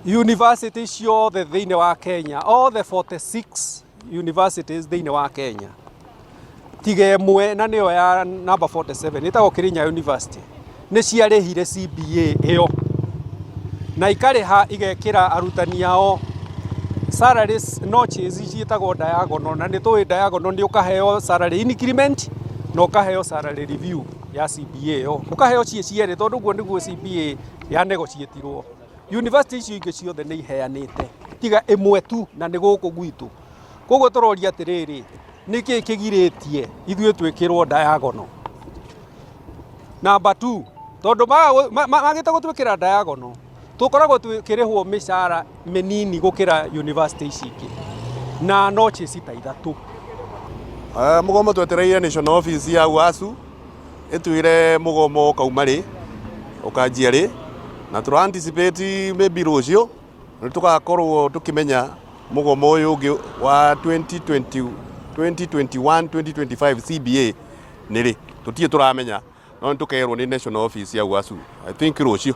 Universities ciothe thĩinĩ wa Kenya, all the 46 universities thĩinĩ wa Kenya, tiga ĩmwe na nĩyo ya number 47 ĩtagwo Kirinyaga University, nĩ ciarĩhire CBA ĩyo na ikarĩha igekĩra arutani ao salaries notches ciĩtagwo diagonal, na nĩtũĩ diagonal nĩ ũkaheo salary increment na ũkaheo salary review ya CBA ĩyo, ũkaheo cierĩ tondũ ũguo nĩguo CBA ya negotiatirwo. University icio ingĩ ciothe nĩ iheanĩte tiga ĩmwe tu na nĩ gũkũ gwitũ. Koguo tũroria atĩrĩrĩ, nĩkĩ kĩgirĩtie ithuĩ twĩkĩrwo diagonal? Number 2, tondũ magĩte gũtwĩkĩra diagonal, tũkoragwo twĩkĩrĩhwo mĩcara mĩnini gũkĩra university ici ingĩ na notches ta ithatũ. Mũgomo twetereire national office ya UASU ĩtwĩre mũgomo kauma rĩ ũkanjia rĩ, na tũra anticipate maybe rũciũ nĩ tũgakorwo tũkĩmenya mũgomo ũyũ ũngĩ wa 2021 2025 CBA nĩ rĩ, tũtiĩ tũramenya no nĩ tũkerwo nĩ national office ya UASU I think rũciũ.